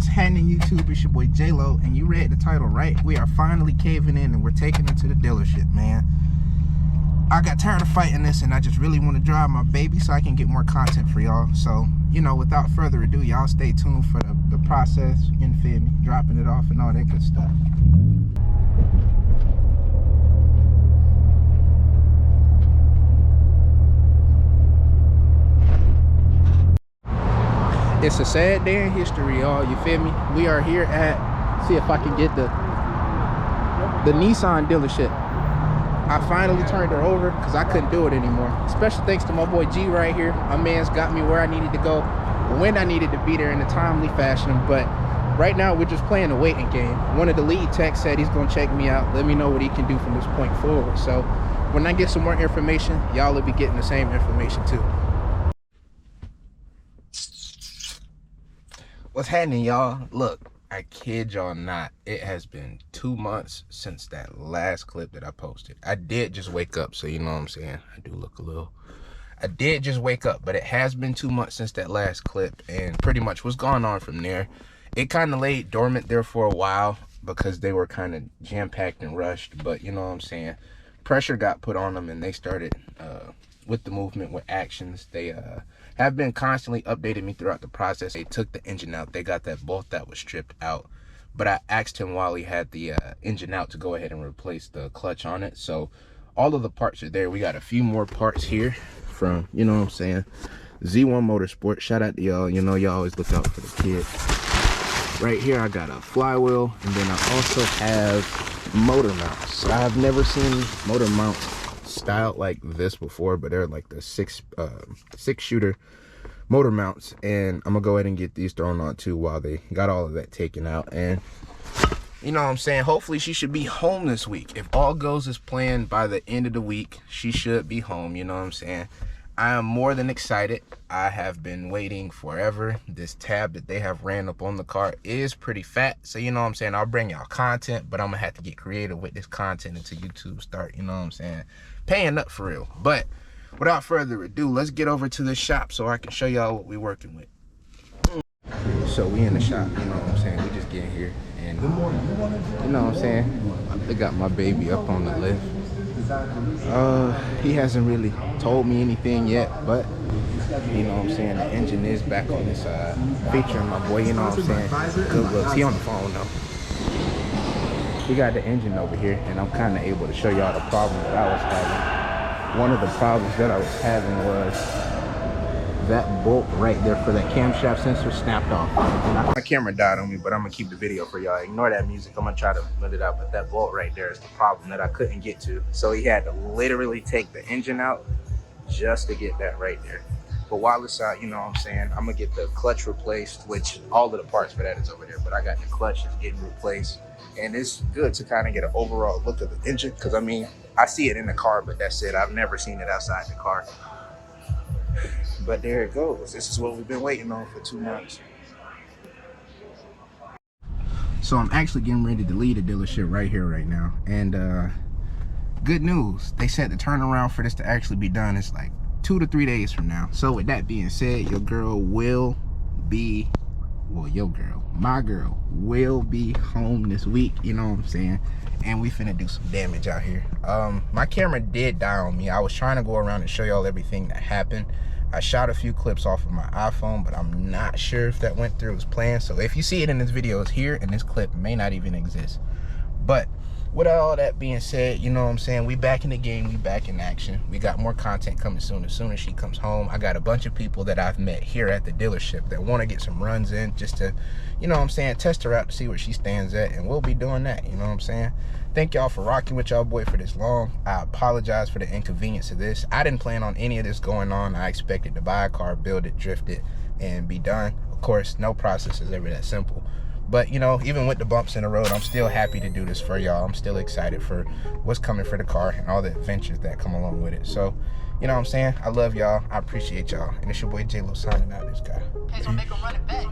What's happening, YouTube? It's your boy J-Lo, and you read the title right. We are finally caving in and we're taking it to the dealership, man. I got tired of fighting this and I just really want to drive my baby so I can get more content for y'all. So, you know, without further ado, y'all stay tuned for the process, you feel me? Dropping it off and all that good stuff. It's a sad day in history, y'all, you feel me? We are here at, see if I can get the Nissan dealership. I finally turned her over because I couldn't do it anymore. Special thanks to my boy G right here. My man's got me where I needed to go, when I needed to be there in a timely fashion. But right now we're just playing a waiting game. One of the lead techs said he's gonna check me out, let me know what he can do from this point forward. So when I get some more information, y'all will be getting the same information too. What's happening, y'all? Look, I kid y'all not, it has been 2 months since that last clip that I posted. I did just wake up, so you know what I'm saying, I do look a little, I did just wake up, but it has been 2 months since that last clip, and pretty much what's going on from there, it kind of laid dormant there for a while because they were kind of jam-packed and rushed. But you know what I'm saying, pressure got put on them and they started with the movement, with actions. They have been constantly updating me throughout the process. They took the engine out, they got that bolt that was stripped out, but I asked him while he had the engine out to go ahead and replace the clutch on it. So all of the parts are there. We got a few more parts here from, you know what I'm saying, Z1 Motorsport. Shout out to y'all, you know y'all always look out for the kids. Right here I got a flywheel, and then I also have motor mounts. I've never seen motor mounts styled like this before, but they're like the six shooter motor mounts, and I'm gonna go ahead and get these thrown on too while they got all of that taken out. And you know what I'm saying, hopefully she should be home this week. If all goes as planned, by the end of the week she should be home. You know what I'm saying, I am more than excited. I have been waiting forever. This tab that they have ran up on the car is pretty fat, so you know what I'm saying, I'll bring y'all content, but I'm gonna have to get creative with this content until YouTube start, you know what I'm saying, paying up for real. But without further ado, let's get over to the shop so I can show y'all what we're working with. So we in the shop, you know what I'm saying, we just getting here, and you know what I'm saying, they got my baby up on the lift. He hasn't really told me anything yet, but you know what I'm saying, the engine is back on this featuring my boy, you know what I'm saying, good looks. He on the phone though. We got the engine over here, and I'm kind of able to show y'all the problem that I was having. One of the problems that I was having was that bolt right there for that camshaft sensor snapped off. And my camera died on me, but I'm gonna keep the video for y'all. Ignore that music, I'm gonna try to let it out, but that bolt right there is the problem that I couldn't get to. So he had to literally take the engine out just to get that right there. But while it's out, you know what I'm saying, I'm gonna get the clutch replaced, which all of the parts for that is over there, but I got the clutch that's getting replaced. And it's good to kind of get an overall look of the engine, because I mean, I see it in the car, but that's it. I've never seen it outside the car. But there it goes. This is what we've been waiting on for 2 months. So I'm actually getting ready to leave the dealership right here, right now. And good news, they said the turnaround for this to actually be done is like 2 to 3 days from now. So with that being said, your girl will be, well, my girl will be home this week, you know what I'm saying, and we finna do some damage out here. My camera did die on me. I was trying to go around and show y'all everything that happened. I shot a few clips off of my iPhone, but I'm not sure if that went through as planned. So if you see it in this video, it's here, and this clip may not even exist. But with all that being said, you know what I'm saying, we back in the game, we back in action. We got more content coming soon as she comes home. I got a bunch of people that I've met here at the dealership that want to get some runs in just to, you know what I'm saying, test her out to see where she stands at, and we'll be doing that, you know what I'm saying. Thank y'all for rocking with y'all boy for this long. I apologize for the inconvenience of this. I didn't plan on any of this going on. I expected to buy a car, build it, drift it, and be done. Of course, no process is ever that simple. But, you know, even with the bumps in the road, I'm still happy to do this for y'all. I'm still excited for what's coming for the car and all the adventures that come along with it. So, you know what I'm saying? I love y'all. I appreciate y'all. And it's your boy J-Lo signing out, this guy. Hey, so make him run it back.